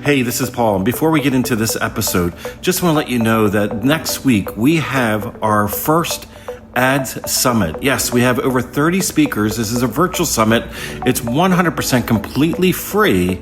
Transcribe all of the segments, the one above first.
Hey, this is Paul. And before we get into this episode, just want to let you know that next week we have our first Ads Summit. Yes, we have over 30 speakers. This is a virtual summit. It's 100% completely free,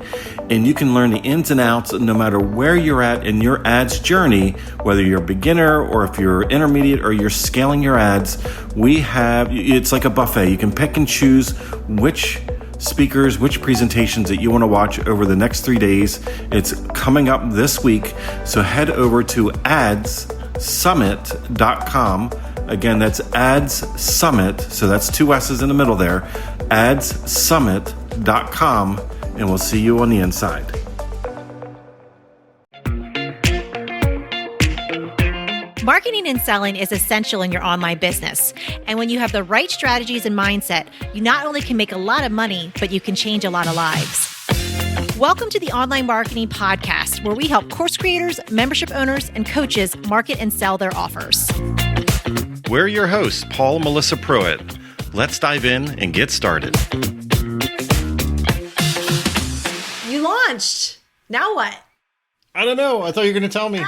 and you can learn the ins and outs no matter where you're at in your ads journey, whether you're a beginner or if you're intermediate or you're scaling your ads. It's like a buffet. You can pick and choose which speakers, which presentations that you want to watch over the next 3 days. It's coming up this week. So head over to adssummit.com. Again, that's Ads Summit. So that's 2 S's in the middle there. adssummit.com. And we'll see you on the inside. Marketing and selling is essential in your online business. And when you have the right strategies and mindset, you not only can make a lot of money, but you can change a lot of lives. Welcome to the Online Marketing Podcast, where we help course creators, membership owners, and coaches market and sell their offers. We're your hosts, Paul and Melissa Pruitt. Let's dive in and get started. You launched. Now what? I don't know. I thought you were going to tell me.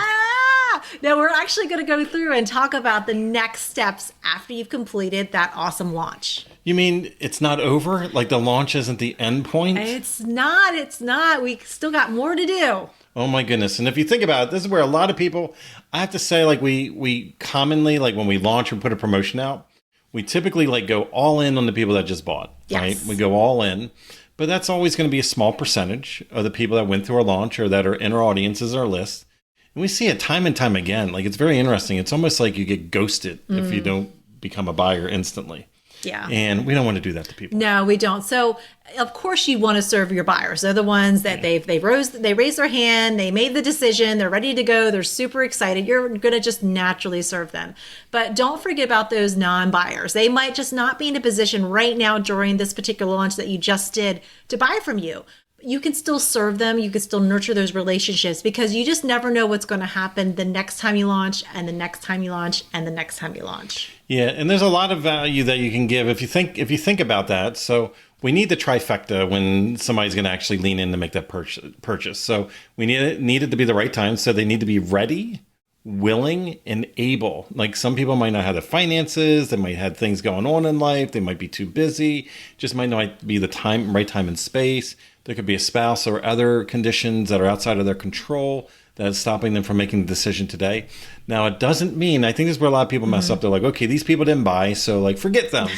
No, we're actually going to go through and talk about the next steps after you've completed that awesome launch. You mean it's not over? Like the launch isn't the end point? It's not. We still got more to do. Oh my goodness. And if you think about it, this is where a lot of people, I have to say, like we commonly, like when we launch or put a promotion out, we typically like go all in on the people that just bought, right? We go all in, but that's always going to be a small percentage of the people that went through our launch or that are in our audiences or list. And we see it time and time again. Like it's very interesting. It's almost like you get ghosted if you don't become a buyer instantly. Yeah. And we don't want to do that to people. No, we don't. So of course you want to serve your buyers. They're the ones that they raised their hand, they made the decision, they're ready to go, they're super excited. You're going to just naturally serve them. But don't forget about those non-buyers. They might just not be in a position right now during this particular launch that you just did to buy from you. You can still serve them. You can still nurture those relationships because you just never know what's going to happen the next time you launch and the next time you launch and the next time you launch. Yeah, and there's a lot of value that you can give if you think about that. So we need the trifecta when somebody's going to actually lean in to make that purchase. So we need it to be the right time. So they need to be ready, willing, and able. Like some people might not have the finances. They might have things going on in life. They might be too busy. Just might not be the right time and space. There could be a spouse or other conditions that are outside of their control that is stopping them from making the decision today. Now, it doesn't mean, I think this is where a lot of people mess up. They're like, okay, these people didn't buy, so like forget them.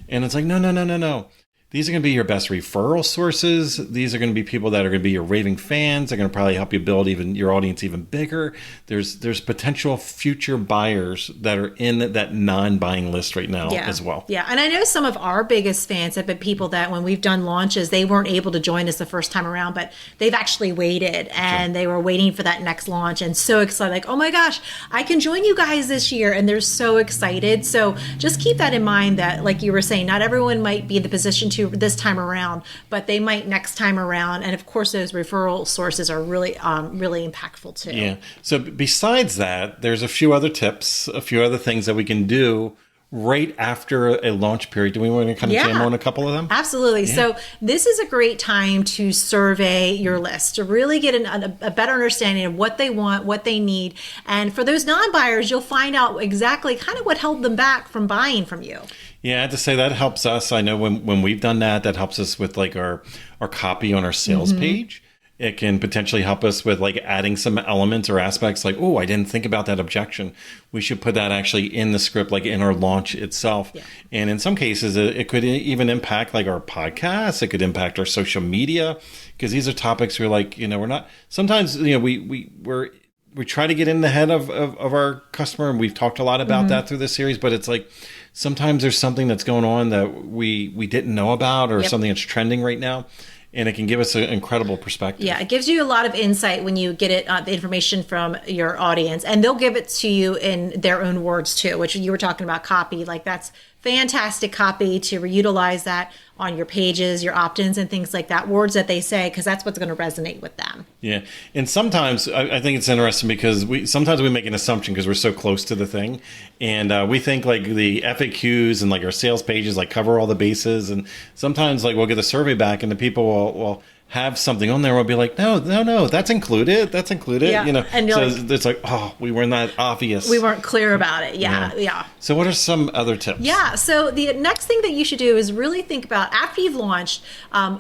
And it's like, no. These are going to be your best referral sources. These are going to be people that are going to be your raving fans. They're going to probably help you build even your audience even bigger. There's potential future buyers that are in that non-buying list right now as well. Yeah, and I know some of our biggest fans have been people that when we've done launches, they weren't able to join us the first time around, but they've actually waited and they were waiting for that next launch and so excited, like, oh my gosh, I can join you guys this year. And they're so excited. So just keep that in mind that, like you were saying, not everyone might be in the position to this time around, but they might next time around. And of course, those referral sources are really, really impactful too. Yeah. So besides that, there's a few other tips, a few other things that we can do right after a launch period. Do we want to kind of jam on a couple of them? Absolutely. Yeah. So this is a great time to survey your list, to really get a better understanding of what they want, what they need. And for those non-buyers, you'll find out exactly kind of what held them back from buying from you. Yeah, I have to say that helps us. I know when we've done that helps us with like our copy on our sales page. It can potentially help us with like adding some elements or aspects like, oh, I didn't think about that objection. We should put that actually in the script, like in our launch itself. Yeah. And in some cases, it could even impact like our podcast. It could impact our social media because these are topics we're like, we're not, sometimes, we try to get in the head of our customer. And we've talked a lot about that through this series, but it's like, sometimes there's something that's going on that we didn't know about or something that's trending right now. And it can give us an incredible perspective. Yeah, it gives you a lot of insight when you get the information from your audience. And they'll give it to you in their own words too, which you were talking about copy. Like that's fantastic copy to reutilize that on your pages, your opt-ins and things like that, words that they say, because that's what's going to resonate with them. Yeah. And sometimes I think it's interesting because sometimes we make an assumption because we're so close to the thing. And we think like the FAQs and like our sales pages like cover all the bases. And sometimes like we'll get a survey back and the people will have something on there, we'll be like, no, that's included. That's included. Yeah. You know, And so like, it's like, oh, we were not obvious. we weren't clear about it. Yeah. So what are some other tips? Yeah. So the next thing that you should do is really think about, after you've launched,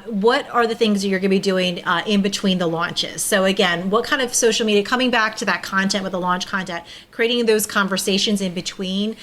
what are the things that you're going to be doing in between the launches. So again, what kind of social media, coming back to that content with the launch content, creating those conversations in between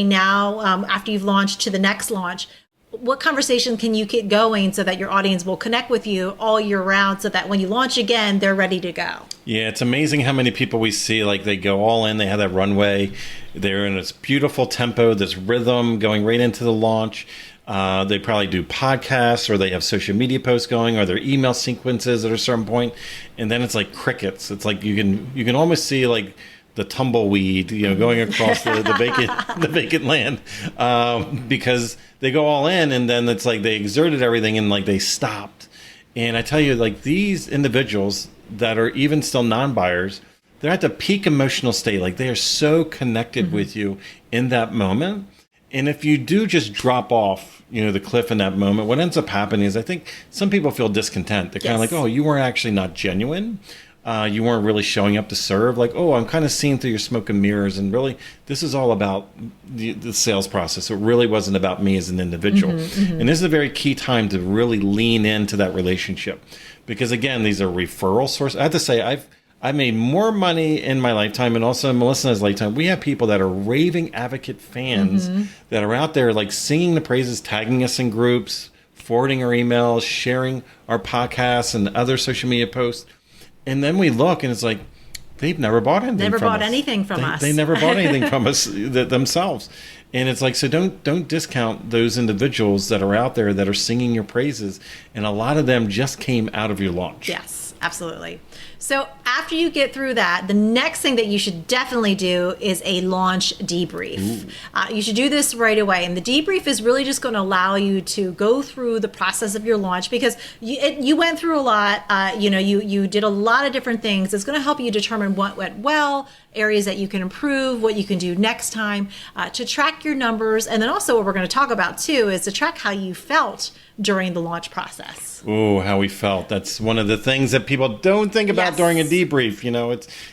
now, after you've launched, to the next launch. What conversation can you keep going so that your audience will connect with you all year round, so that when you launch again, they're ready to go? Yeah, it's amazing how many people we see, like, they go all in, they have that runway, they're in this beautiful tempo, this rhythm going right into the launch. They probably do podcasts, or they have social media posts going, or their email sequences at a certain point, and then it's like crickets. It's like you can almost see like the tumbleweed, going across the vacant land, because they go all in, and then it's like they exerted everything and like they stopped. And I tell you, like, these individuals that are even still non-buyers, they're at the peak emotional state. Like, they are so connected with you in that moment. And if you do just drop off, the cliff in that moment, what ends up happening is, I think some people feel discontent. They're kind of like, oh, you were actually not genuine. You weren't really showing up to serve. Like, oh, I'm kind of seeing through your smoke and mirrors. And really, this is all about the sales process. It really wasn't about me as an individual. And this is a very key time to really lean into that relationship. Because again, these are referral sources. I have to say, I've made more money in my lifetime, and also in Melissa's lifetime. We have people that are raving advocate fans that are out there like singing the praises, tagging us in groups, forwarding our emails, sharing our podcasts and other social media posts. And then we look, and it's like, they've never bought anything from us. They never bought anything from us themselves. And it's like, so don't discount those individuals that are out there that are singing your praises. And a lot of them just came out of your launch. Yes, absolutely. So after you get through that, the next thing that you should definitely do is a launch debrief. You should do this right away. And the debrief is really just going to allow you to go through the process of your launch, because you went through a lot. You did a lot of different things. It's going to help you determine what went well, areas that you can improve, what you can do next time, to track your numbers. And then also what we're going to talk about too is to track how you felt during the launch process. Oh, how we felt. That's one of the things that people don't think about during a debrief.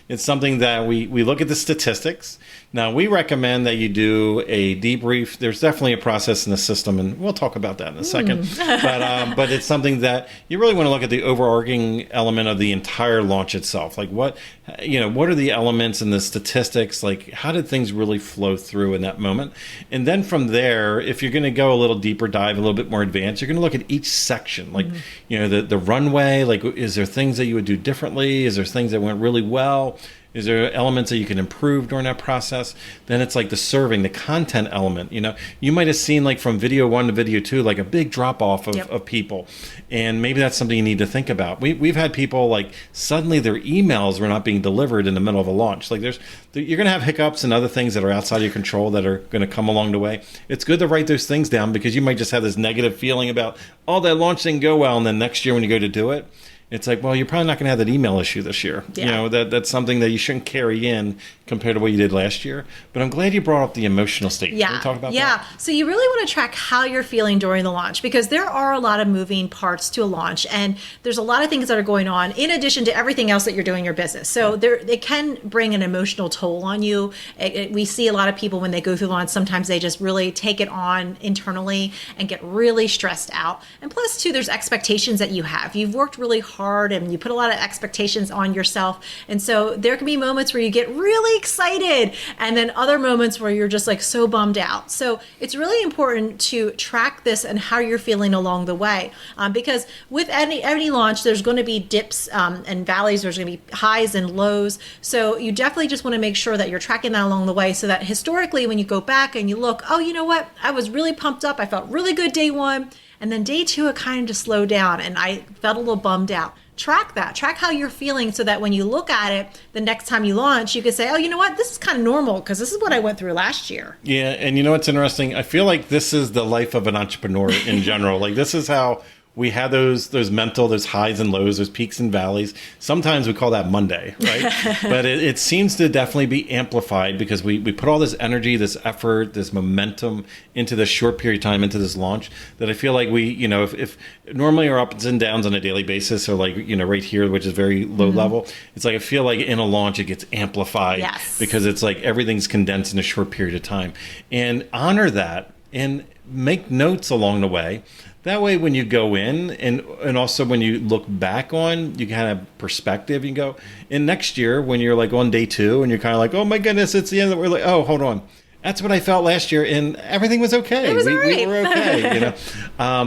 It's something that we look at the statistics. Now, we recommend that you do a debrief. There's definitely a process in the system, and we'll talk about that in a second. But it's something that you really want to look at the overarching element of the entire launch itself. Like, what are the elements and the statistics? Like, how did things really flow through in that moment? And then from there, if you're going to go a little deeper dive, a little bit more advanced, you're going to look at each section. Like, the runway, like, is there things that you would do differently? Is there things that went really well? Is there elements that you can improve during that process? Then it's like the serving, the content element. You might have seen, like, from video 1 to video 2, like a big drop off of people. And maybe that's something you need to think about. We've had people, like, suddenly their emails were not being delivered in the middle of a launch. Like, you're going to have hiccups and other things that are outside of your control that are going to come along the way. It's good to write those things down, because you might just have this negative feeling about, oh, that launch didn't go well. And then next year when you go to do it, it's like, well, you're probably not going to have that email issue this year. Yeah. That's something that you shouldn't carry in compared to what you did last year. But I'm glad you brought up the emotional state. Yeah. Can we talk about that? Yeah. So you really want to track how you're feeling during the launch, because there are a lot of moving parts to a launch, and there's a lot of things that are going on in addition to everything else that you're doing in your business. So it can bring an emotional toll on you. We see a lot of people when they go through launch, sometimes they just really take it on internally and get really stressed out. And plus, too, there's expectations that you have. You've worked really hard and you put a lot of expectations on yourself. And so there can be moments where you get really excited, and then other moments where you're just like so bummed out. So it's really important to track this and how you're feeling along the way, because with any launch, there's going to be dips and valleys. There's going to be highs and lows. So you definitely just want to make sure that you're tracking that along the way, so that historically, when you go back and you look, oh, you know what? I was really pumped up. I felt really good day 1. And then day 2, it kind of just slowed down and I felt a little bummed out. Track that. Track how you're feeling, so that when you look at it the next time you launch, you can say, oh, you know what? This is kind of normal, because this is what I went through last year. Yeah. And you know what's interesting? I feel like this is the life of an entrepreneur in general. Like, this is how we have those those highs and lows, those peaks and valleys. Sometimes we call that Monday, right? But it seems to definitely be amplified because we put all this energy, this effort, this momentum into this short period of time, into this launch, that I feel like if normally our ups and downs on a daily basis are like, right here, which is very low level. It's like, I feel like in a launch, it gets amplified because it's like everything's condensed in a short period of time. And honor that and make notes along the way. That way, when you go in and also when you look back on, you kind of perspective. You go, and next year when you're like on day 2 and you're kind of like, oh my goodness, it's the end. We're like, oh, hold on. That's what I felt last year, and everything was okay. It was all right. We were okay,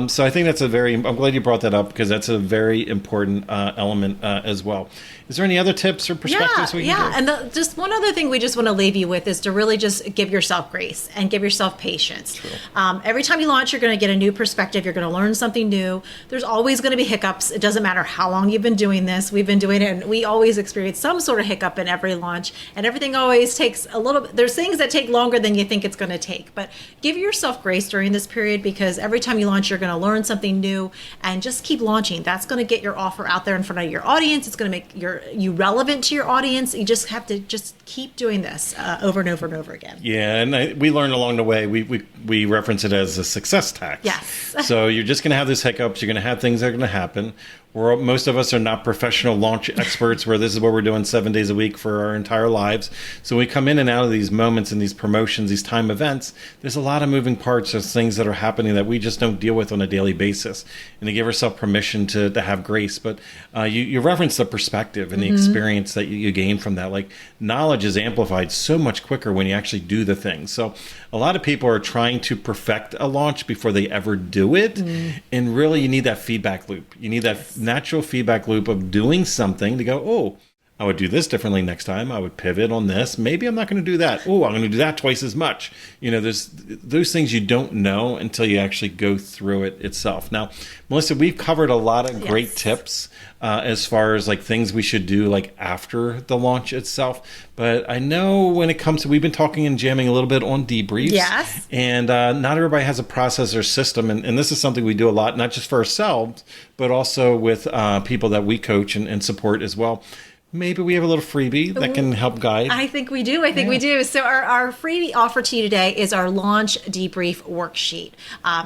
So I think that's I'm glad you brought that up because that's a very important element as well. Is there any other tips or perspectives we can give? And just one other thing we just want to leave you with is to really just give yourself grace and give yourself patience. Every time you launch, you're going to get a new perspective. You're going to learn something new. There's always going to be hiccups. It doesn't matter how long you've been doing this. We've been doing it, and we always experience some sort of hiccup in every launch, and everything always takes a little bit. There's things that take longer than you think it's going to take, but give yourself grace during this period because every time you launch, you're going to learn something new, and just keep launching. That's going to get your offer out there in front of your audience. It's going to make you relevant to your audience. You just have to just keep doing this over and over and over again. Yeah, and we learned along the way. We reference it as a success tax. Yes. So you're just going to have these hiccups. You're going to have things that are going to happen. Most of us are not professional launch experts where this is what we're doing 7 days a week for our entire lives. So we come in and out of these moments and these promotions, these time events. There's a lot of moving parts. There's things that are happening that we just don't deal with on a daily basis. And to give ourselves permission to have grace. But you reference the perspective and the experience that you gain from that. Like, knowledge is amplified so much quicker when you actually do the thing. So a lot of people are trying to perfect a launch before they ever do it. And really, you need that feedback loop. You need that natural feedback loop of doing something to go, oh, I would do this differently next time. I would pivot on this. Maybe I'm not going to do that. Oh, I'm going to do that twice as much. There's those things you don't know until you actually go through it itself. Now, Melissa, we've covered a lot of great tips as far as like things we should do like after the launch itself. But I know when it comes to, we've been talking and jamming a little bit on debriefs. Yes. And not everybody has a process or system. And this is something we do a lot, not just for ourselves, but also with people that we coach and support as well. Maybe we have a little freebie that can help guide. I think we do. We do. So our freebie offer to you today is our launch debrief worksheet.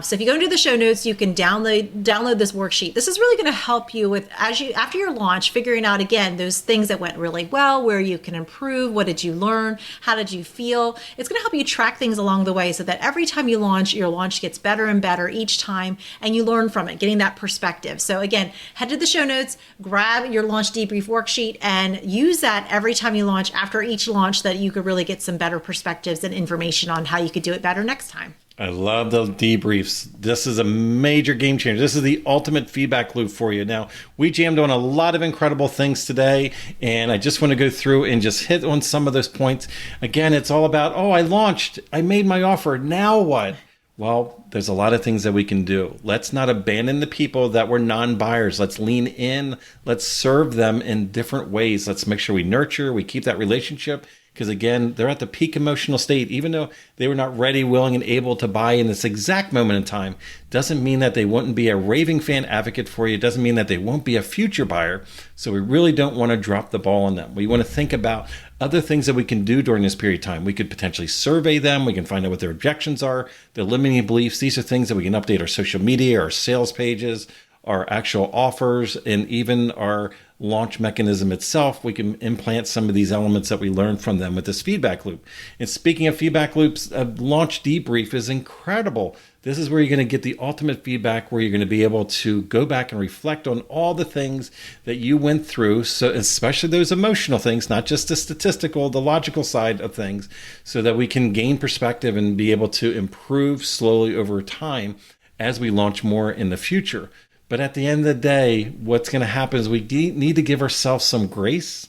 So if you go into the show notes, you can download this worksheet. This is really going to help you with after your launch, figuring out again those things that went really well, where you can improve. What did you learn? How did you feel? It's going to help you track things along the way so that every time you launch, your launch gets better and better each time, and you learn from it, getting that perspective. So again, head to the show notes, grab your launch debrief worksheet, and use that every time you launch, after each launch, that you could really get some better perspectives and information on how you could do it better next time. I love the debriefs. This is a major game changer. This is the ultimate feedback loop for you. Now, we jammed on a lot of incredible things today, and I just want to go through and just hit on some of those points. Again, it's all about, I launched, I made my offer, now what? Well, there's a lot of things that we can do. Let's not abandon the people that were non-buyers. Let's lean in. Let's serve them in different ways. Let's make sure we nurture, we keep that relationship. Because again, they're at the peak emotional state. Even though they were not ready, willing, and able to buy in this exact moment in time, doesn't mean that they wouldn't be a raving fan advocate for you. Doesn't mean that they won't be a future buyer. So we really don't want to drop the ball on them. We want to think about other things that we can do during this period of time. We could potentially survey them. We can find out what their objections are, their limiting beliefs. These are things that we can update our social media, our sales pages, our actual offers, and even our launch mechanism itself. We can implant some of these elements that we learned from them with this feedback loop. And speaking of feedback loops, a launch debrief is incredible. This is where you're going to get the ultimate feedback, where you're going to be able to go back and reflect on all the things that you went through, so especially those emotional things, not just the statistical, the logical side of things, so that we can gain perspective and be able to improve slowly over time as we launch more in the future. But at the end of the day, what's going to happen is we need to give ourselves some grace.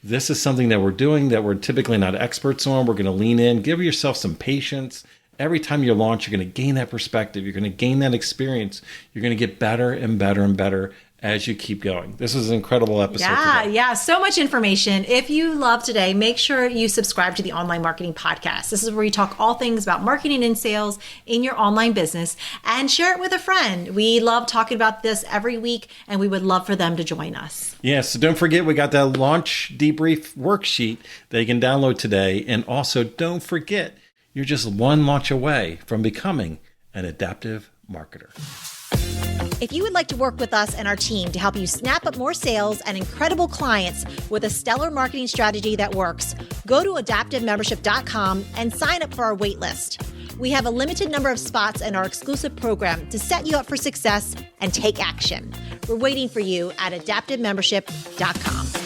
This is something that we're doing that we're typically not experts on. We're going to lean in, give yourself some patience. Every time you launch, you're going to gain that perspective. You're going to gain that experience. You're going to get better and better and better as you keep going. This was an incredible episode today. Yeah, so much information. If you love today, make sure you subscribe to the Online Marketing Podcast. This is where we talk all things about marketing and sales in your online business, and share it with a friend. We love talking about this every week, and we would love for them to join us. Yeah, so don't forget, we got that launch debrief worksheet that you can download today. And also don't forget, you're just one launch away from becoming an adaptive marketer. If you would like to work with us and our team to help you snap up more sales and incredible clients with a stellar marketing strategy that works, go to adaptivemembership.com and sign up for our wait list. We have a limited number of spots in our exclusive program to set you up for success and take action. We're waiting for you at adaptivemembership.com.